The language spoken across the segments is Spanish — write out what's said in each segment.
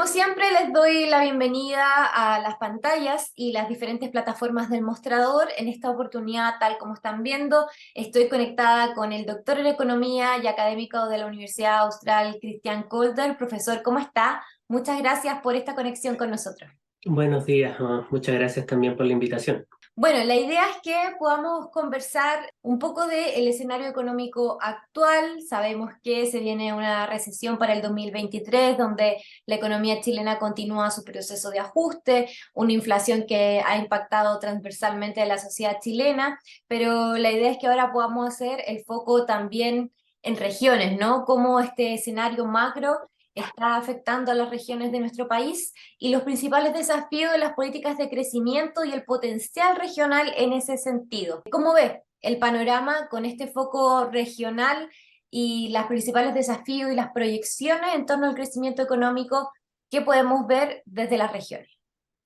Como siempre, les doy la bienvenida a las pantallas y las diferentes plataformas del mostrador. En esta oportunidad, tal como están viendo, estoy conectada con el doctor en Economía y académico de la Universidad Austral, Christian Kolder. Profesor, ¿cómo está? Muchas gracias por esta conexión con nosotros. Buenos días, muchas gracias también por la invitación. Bueno, la idea es que podamos conversar un poco del escenario económico actual. Sabemos que se viene una recesión para el 2023, donde la economía chilena continúa su proceso de ajuste, una inflación que ha impactado transversalmente a la sociedad chilena, pero la idea es que ahora podamos hacer el foco también en regiones, ¿no? Cómo este escenario macro está afectando a las regiones de nuestro país y los principales desafíos de las políticas de crecimiento y el potencial regional en ese sentido. ¿Cómo ve el panorama con este foco regional y los principales desafíos y las proyecciones en torno al crecimiento económico que podemos ver desde las regiones?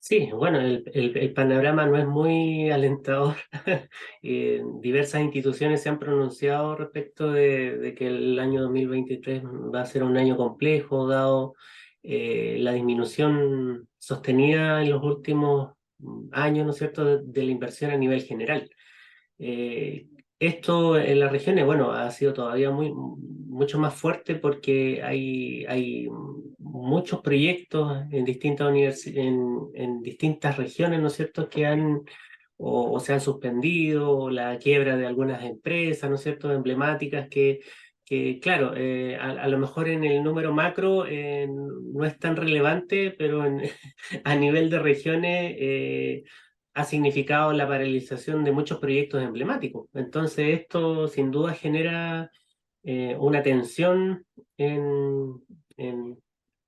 Sí, bueno, el panorama no es muy alentador. Diversas instituciones se han pronunciado respecto de que el año 2023 va a ser un año complejo, dado la disminución sostenida en los últimos años, ¿no es cierto?, de la inversión a nivel general. Eh, Esto en las regiones, bueno, ha sido todavía mucho más fuerte porque hay muchos proyectos en en distintas regiones, ¿no es cierto?, que o se han suspendido, o la quiebra de algunas empresas, ¿no es cierto?, emblemáticas que claro, a lo mejor en el número macro no es tan relevante, pero a nivel de regiones ha significado la paralización de muchos proyectos emblemáticos. Entonces, esto sin duda genera una tensión en, en-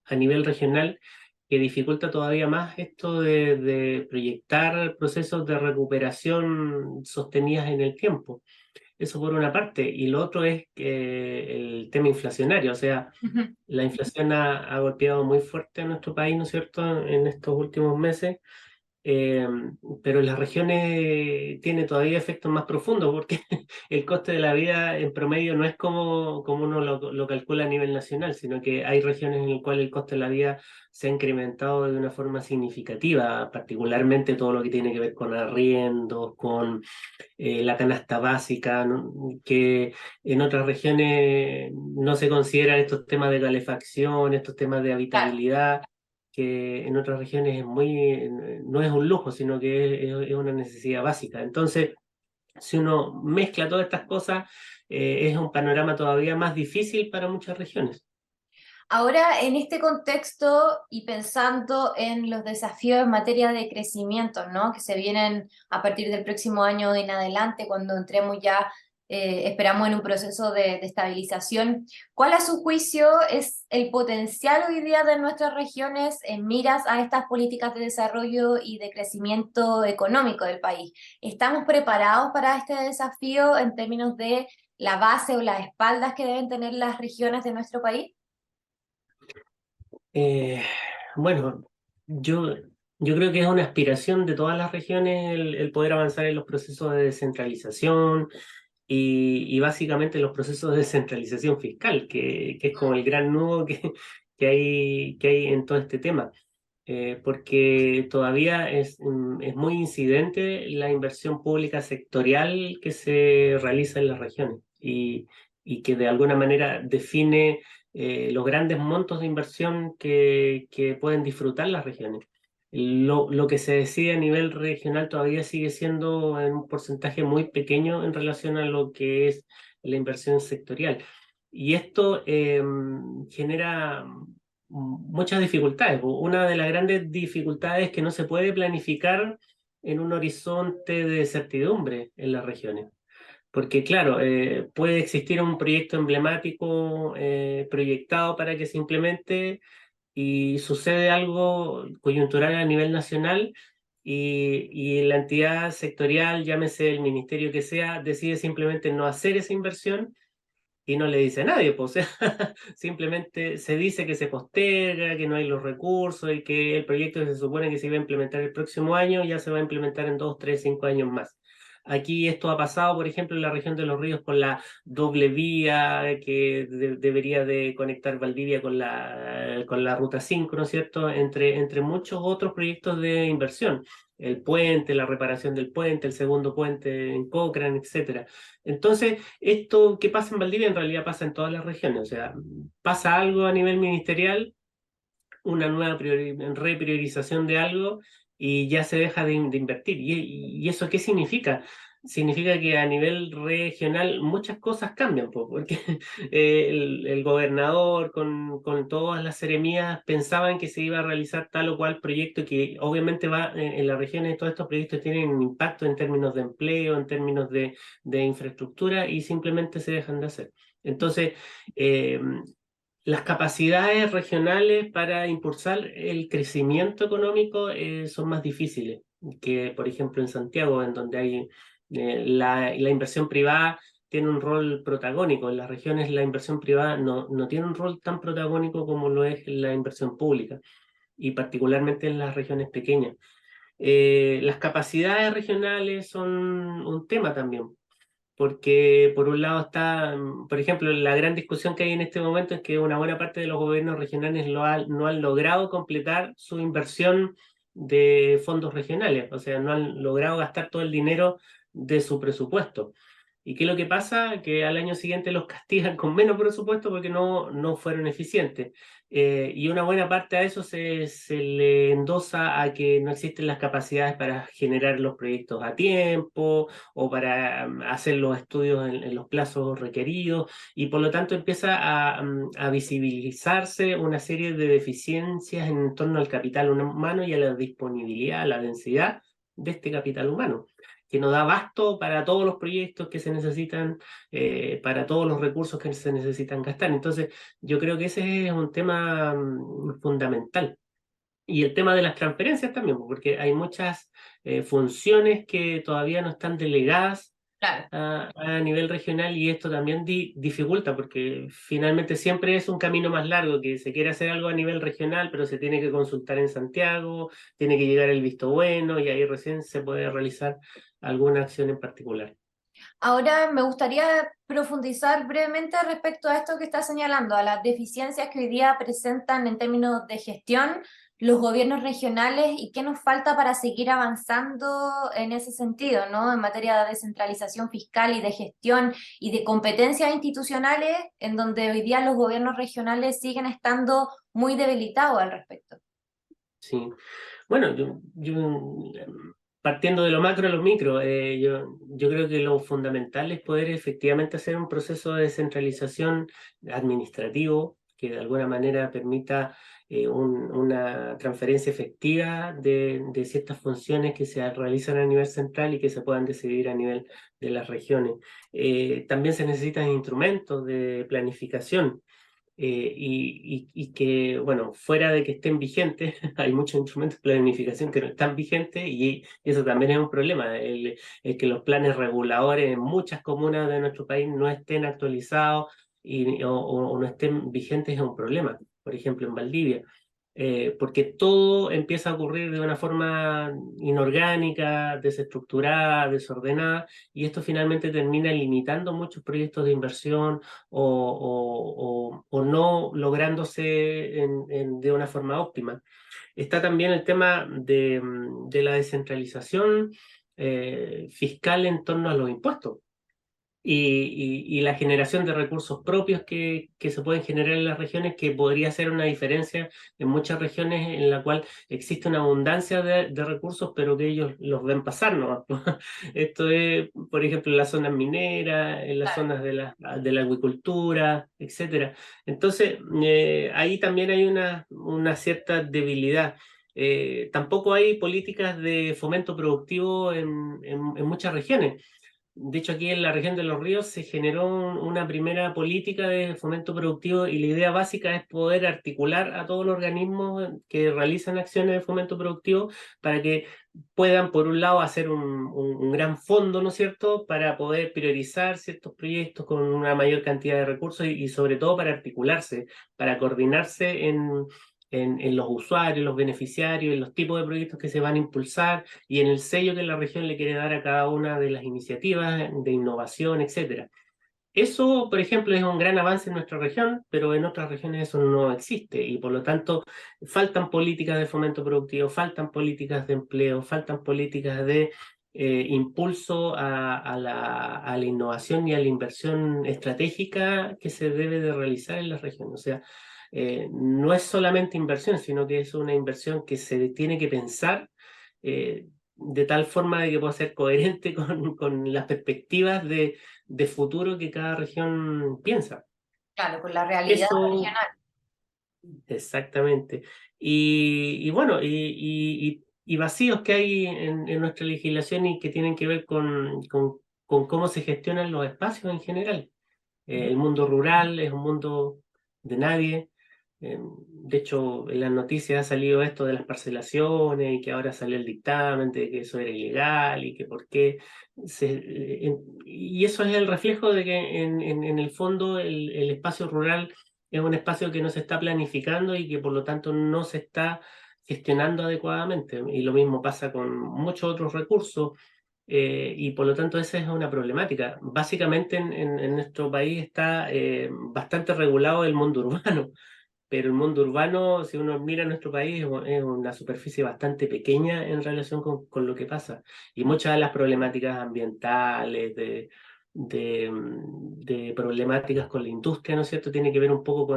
a nivel regional que dificulta todavía más esto de proyectar procesos de recuperación sostenidas en el tiempo. Eso por una parte. Y lo otro es que el tema inflacionario, o sea, Ujú. la inflación ha golpeado muy fuerte a nuestro país, ¿no es cierto?, en estos últimos meses. eh, pero en las regiones tiene todavía efectos más profundos porque el coste de la vida en promedio no es como uno lo calcula a nivel nacional, sino que hay regiones en las cuales el coste de la vida se ha incrementado de una forma significativa, particularmente todo lo que tiene que ver con arriendos, con la canasta básica, ¿no?, que en otras regiones no se consideran estos temas de calefacción, estos temas de Claro. habitabilidad, que en otras regiones no es un lujo, sino que es una necesidad básica. Entonces, si uno mezcla todas estas cosas, es un panorama todavía más difícil para muchas regiones. Ahora, en este contexto y pensando en los desafíos en materia de crecimiento, ¿no? Que se vienen a partir del próximo año en adelante, cuando entremos ya, esperamos en un proceso de estabilización, ¿cuál a su juicio es el potencial hoy día de nuestras regiones en miras a estas políticas de desarrollo y de crecimiento económico del país? ¿Estamos preparados para este desafío en términos de la base o las espaldas que deben tener las regiones de nuestro país? Eh, bueno, yo, yo creo que es una aspiración de todas las regiones el poder avanzar en los procesos de descentralización y básicamente los procesos de descentralización fiscal, que es como el gran nudo que hay en todo este tema. Porque todavía es muy incidente la inversión pública sectorial que se realiza en las regiones y que de alguna manera define los grandes montos de inversión que pueden disfrutar las regiones. Lo que se decide a nivel regional todavía sigue siendo en un porcentaje muy pequeño en relación a lo que es la inversión sectorial. Y esto genera muchas dificultades. Una de las grandes dificultades es que no se puede planificar en un horizonte de certidumbre en las regiones. Porque, claro, puede existir un proyecto emblemático proyectado para que se implemente y sucede algo coyuntural a nivel nacional y la entidad sectorial, llámese el ministerio que sea, decide simplemente no hacer esa inversión y no le dice a nadie, pues, o sea, simplemente se dice que se posterga, que no hay los recursos y que el proyecto que se supone que se iba a implementar el próximo año ya se va a implementar en 2, 3, 5 años más. Aquí esto ha pasado, por ejemplo, en la región de Los Ríos con la doble vía que debería de conectar Valdivia con la Ruta 5, ¿no es cierto? Entre muchos otros proyectos de inversión. El puente, la reparación del puente, el segundo puente en Cochrane, etcétera. Entonces, esto que pasa en Valdivia en realidad pasa en todas las regiones. O sea, pasa algo a nivel ministerial, una nueva repriorización de algo y ya se deja de invertir. ¿Y eso qué significa? Significa que a nivel regional muchas cosas cambian, po, porque el gobernador con todas las seremías pensaban que se iba a realizar tal o cual proyecto que obviamente va en las regiones, todos estos proyectos tienen un impacto en términos de empleo, en términos de infraestructura y simplemente se dejan de hacer. Entonces, eh, las capacidades regionales para impulsar el crecimiento económico son más difíciles que, por ejemplo, en Santiago, en donde hay la inversión privada tiene un rol protagónico. En las regiones la inversión privada no tiene un rol tan protagónico como lo es la inversión pública, y particularmente en las regiones pequeñas. Las capacidades regionales son un tema también porque por un lado está, por ejemplo, la gran discusión que hay en este momento es que una buena parte de los gobiernos regionales no han logrado completar su inversión de fondos regionales, o sea, no han logrado gastar todo el dinero de su presupuesto. ¿Y qué es lo que pasa? Que al año siguiente los castigan con menos presupuesto porque no fueron eficientes. Y una buena parte a eso se le endosa a que no existen las capacidades para generar los proyectos a tiempo o para hacer los estudios en los plazos requeridos, y por lo tanto empieza a visibilizarse una serie de deficiencias en torno al capital humano y a la disponibilidad, a la densidad de este capital humano, que no da abasto para todos los proyectos que se necesitan, para todos los recursos que se necesitan gastar. Entonces, yo creo que ese es un tema fundamental. Y el tema de las transferencias también, porque hay muchas funciones que todavía no están delegadas Claro. a nivel regional, y esto también dificulta porque finalmente siempre es un camino más largo, que se quiere hacer algo a nivel regional, pero se tiene que consultar en Santiago, tiene que llegar el visto bueno y ahí recién se puede realizar alguna acción en particular. Ahora me gustaría profundizar brevemente respecto a esto que está señalando, a las deficiencias que hoy día presentan en términos de gestión los gobiernos regionales y qué nos falta para seguir avanzando en ese sentido, ¿no? En materia de descentralización fiscal y de gestión y de competencias institucionales, en donde hoy día los gobiernos regionales siguen estando muy debilitados al respecto. Sí. Bueno, partiendo de lo macro a lo micro, yo creo que lo fundamental es poder efectivamente hacer un proceso de descentralización administrativo que de alguna manera permita una transferencia efectiva de ciertas funciones que se realizan a nivel central y que se puedan decidir a nivel de las regiones. También se necesitan instrumentos de planificación y que, bueno, fuera de que estén vigentes, hay muchos instrumentos de planificación que no están vigentes y eso también es un problema, el que los planes reguladores en muchas comunas de nuestro país no estén actualizados o no estén vigentes es un problema. Por ejemplo, en Valdivia, porque todo empieza a ocurrir de una forma inorgánica, desestructurada, desordenada, y esto finalmente termina limitando muchos proyectos de inversión o no lográndose de una forma óptima. Está también el tema de la descentralización fiscal en torno a los impuestos y la generación de recursos propios que se pueden generar en las regiones, que podría ser una diferencia en muchas regiones en la cual existe una abundancia de recursos, pero que ellos los ven pasar, ¿no? Esto es, por ejemplo, en las zonas mineras, en las zonas de la agricultura, etcétera. Entonces, ahí también hay una cierta debilidad. Tampoco hay políticas de fomento productivo en muchas regiones. De hecho, aquí en la región de Los Ríos se generó una primera política de fomento productivo y la idea básica es poder articular a todos los organismos que realizan acciones de fomento productivo para que puedan, por un lado, hacer un gran fondo, ¿no es cierto?, para poder priorizar ciertos proyectos con una mayor cantidad de recursos y sobre todo para articularse, para coordinarse en los usuarios, los beneficiarios, en los tipos de proyectos que se van a impulsar y en el sello que la región le quiere dar a cada una de las iniciativas de innovación, etcétera. Eso, por ejemplo, es un gran avance en nuestra región, pero en otras regiones eso no existe y por lo tanto faltan políticas de fomento productivo, faltan políticas de empleo, faltan políticas de impulso a la innovación y a la inversión estratégica que se debe de realizar en las regiones. O sea, no es solamente inversión, sino que es una inversión que se tiene que pensar de tal forma de que pueda ser coherente con las perspectivas de futuro que cada región piensa. Claro, con la realidad Eso, regional. exactamente. Y bueno, y vacíos que hay en nuestra legislación y que tienen que ver con cómo se gestionan los espacios en general. El mundo rural es un mundo de nadie. De hecho, en las noticias ha salido esto de las parcelaciones y que ahora salió el dictamen de que eso era ilegal y que por qué. Y eso es el reflejo de que en el fondo el espacio rural es un espacio que no se está planificando y que por lo tanto no se está gestionando adecuadamente. Y lo mismo pasa con muchos otros recursos y por lo tanto esa es una problemática. Básicamente en nuestro país está bastante regulado el mundo urbano, pero el mundo urbano, si uno mira nuestro país, es una superficie bastante pequeña en relación con lo que pasa. Y muchas de las problemáticas ambientales, de problemáticas con la industria, ¿no es cierto?, tiene que ver un poco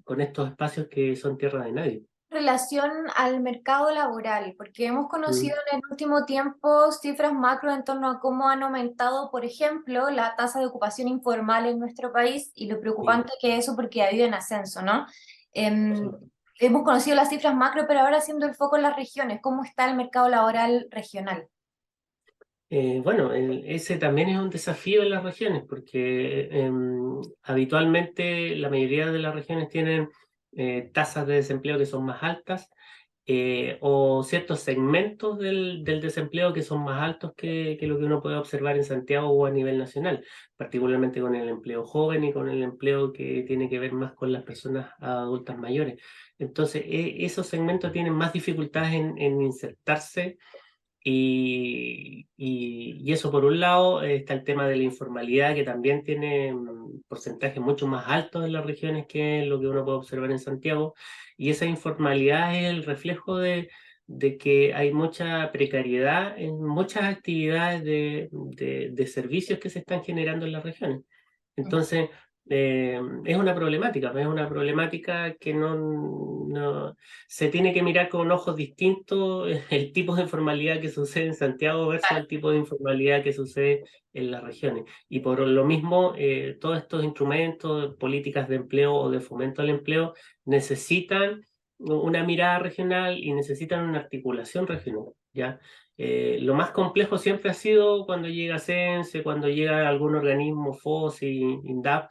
con estos espacios que son tierra de nadie. Relación al mercado laboral, porque hemos conocido Mm, en el último tiempo cifras macro en torno a cómo han aumentado, por ejemplo, la tasa de ocupación informal en nuestro país y lo sí, preocupante que es eso porque ha ido en ascenso, ¿no? Em, sí. hemos conocido las cifras macro, pero ahora haciendo el foco en las regiones, ¿cómo está el mercado laboral regional? Bueno, ese también es un desafío en las regiones, porque habitualmente la mayoría de las regiones tienen tasas de desempleo que son más altas o ciertos segmentos del desempleo que son más altos que lo que uno puede observar en Santiago o a nivel nacional, particularmente con el empleo joven y con el empleo que tiene que ver más con las personas adultas mayores. Entonces, esos segmentos tienen más dificultades en insertarse y eso por un lado, está el tema de la informalidad que también tiene porcentajes mucho más altos en las regiones que lo que uno puede observar en Santiago. Y esa informalidad es el reflejo de que hay mucha precariedad en muchas actividades de servicios que se están generando en las regiones. Entonces, es una problemática que se tiene que mirar con ojos distintos el tipo de informalidad que sucede en Santiago versus el tipo de informalidad que sucede en las regiones. Y por lo mismo, todos estos instrumentos, políticas de empleo o de fomento al empleo, necesitan una mirada regional y necesitan una articulación regional, ¿ya? Lo más complejo siempre ha sido cuando llega CENSE, cuando llega algún organismo, FOSI, INDAP,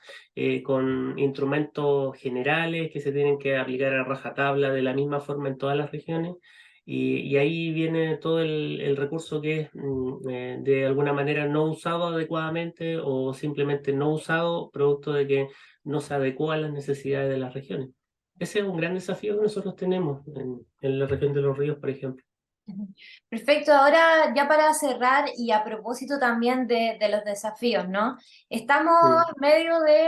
con instrumentos generales que se tienen que aplicar a rajatabla de la misma forma en todas las regiones. Y ahí viene todo el recurso que es de alguna manera no usado adecuadamente o simplemente no usado, producto de que no se adecua a las necesidades de las regiones. Ese es un gran desafío que nosotros tenemos en la región de los ríos, por ejemplo. Ujú. Perfecto, ahora ya para cerrar y a propósito también de los desafíos, ¿no? Estamos Mm, en medio de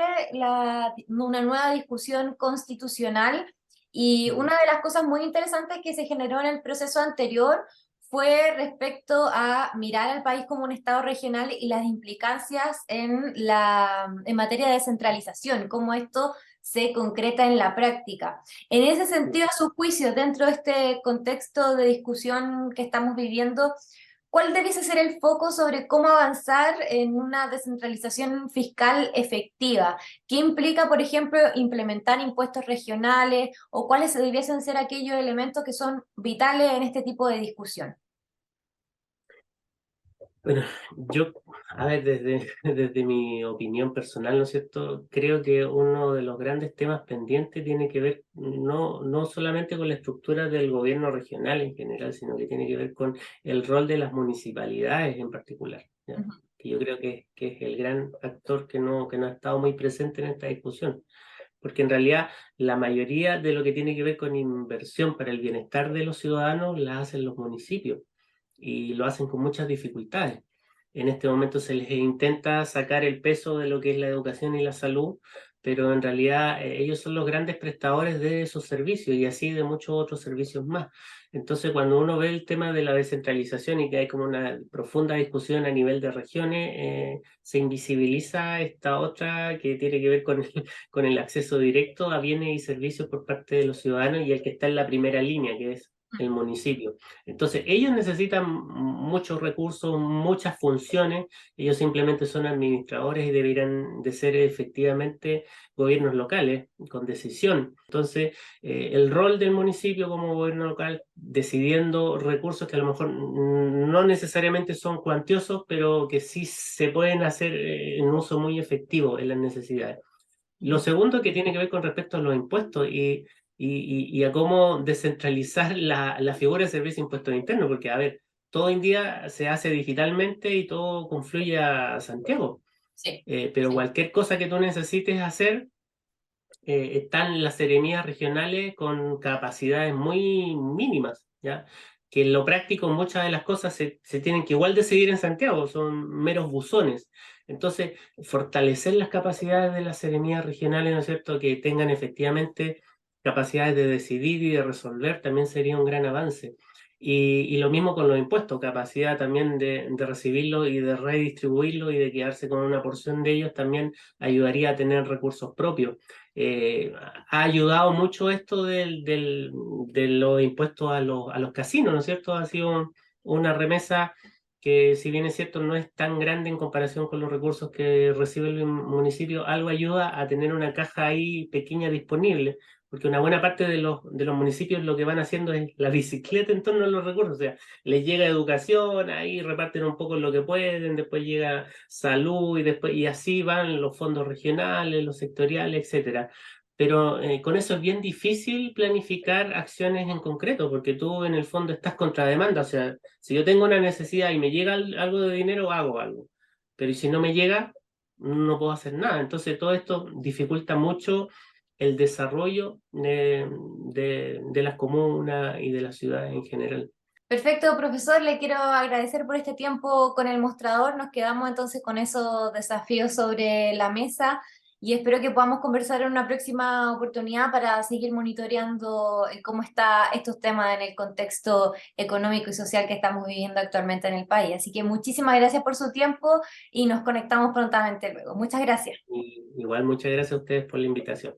una nueva discusión constitucional y mm. una de las cosas muy interesantes que se generó en el proceso anterior fue respecto a mirar al país como un estado regional y las implicancias en materia de descentralización, cómo esto se concreta en la práctica. En ese sentido, a su juicio, dentro de este contexto de discusión que estamos viviendo, ¿cuál debiese ser el foco sobre cómo avanzar en una descentralización fiscal efectiva? ¿Qué implica, por ejemplo, implementar impuestos regionales o cuáles debiesen ser aquellos elementos que son vitales en este tipo de discusión? Bueno, yo, a ver, desde mi opinión personal, ¿no es cierto? Creo que uno de los grandes temas pendientes tiene que ver no solamente con la estructura del gobierno regional en general, sino que tiene que ver con el rol de las municipalidades en particular, ¿ya? Que yo creo que es el gran actor que no ha estado muy presente en esta discusión. porque en realidad la mayoría de lo que tiene que ver con inversión para el bienestar de los ciudadanos la hacen los municipios y lo hacen con muchas dificultades. En este momento se les intenta sacar el peso de lo que es la educación y la salud, pero en realidad ellos son los grandes prestadores de esos servicios y así de muchos otros servicios más. Entonces, cuando uno ve el tema de la descentralización y que hay como una profunda discusión a nivel de regiones, se invisibiliza esta otra que tiene que ver con con el acceso directo a bienes y servicios por parte de los ciudadanos y el que está en la primera línea, que es el municipio. Entonces, ellos necesitan muchos recursos, muchas funciones, ellos simplemente son administradores y deberían de ser efectivamente gobiernos locales con decisión. Entonces, el rol del municipio como gobierno local, decidiendo recursos que a lo mejor no necesariamente son cuantiosos, pero que sí se pueden hacer en uso muy efectivo en las necesidades. Lo segundo que tiene que ver con respecto a los impuestos y a cómo descentralizar la figura de servicio de impuestos internos, porque, a ver, todo hoy en día se hace digitalmente y todo confluye a Santiago. Sí, Pero sí. cualquier cosa que tú necesites hacer, están las seremías regionales con capacidades muy mínimas, ¿ya? Que en lo práctico muchas de las cosas se tienen que igual decidir en Santiago, son meros buzones. Entonces, fortalecer las capacidades de las seremías regionales, ¿no es cierto?, que tengan efectivamente capacidades de decidir y de resolver, también sería un gran avance. Y lo mismo con los impuestos, capacidad también de recibirlos y de redistribuirlos y de quedarse con una porción de ellos también ayudaría a tener recursos propios. Ha ayudado mucho esto de los impuestos a los casinos, ¿no es cierto? Ha sido una remesa que, si bien es cierto, no es tan grande en comparación con los recursos que recibe el municipio, algo ayuda a tener una caja ahí pequeña disponible, porque una buena parte de los municipios lo que van haciendo es la bicicleta en torno a los recursos, o sea, les llega educación, ahí reparten un poco lo que pueden, después llega salud y después y así van los fondos regionales, los sectoriales, etcétera. Pero con eso es bien difícil planificar acciones en concreto, porque tú en el fondo estás contra demanda. O sea, si yo tengo una necesidad y me llega algo de dinero, hago algo. Pero ¿y si no me llega? No puedo hacer nada. Entonces todo esto dificulta mucho el desarrollo de las comunas y de las ciudades en general. Perfecto, profesor, le quiero agradecer por este tiempo con el mostrador. Nos quedamos entonces con esos desafíos sobre la mesa y espero que podamos conversar en una próxima oportunidad para seguir monitoreando cómo están estos temas en el contexto económico y social que estamos viviendo actualmente en el país. Así que muchísimas gracias por su tiempo y nos conectamos prontamente luego. Muchas gracias. Y igual muchas gracias a ustedes por la invitación.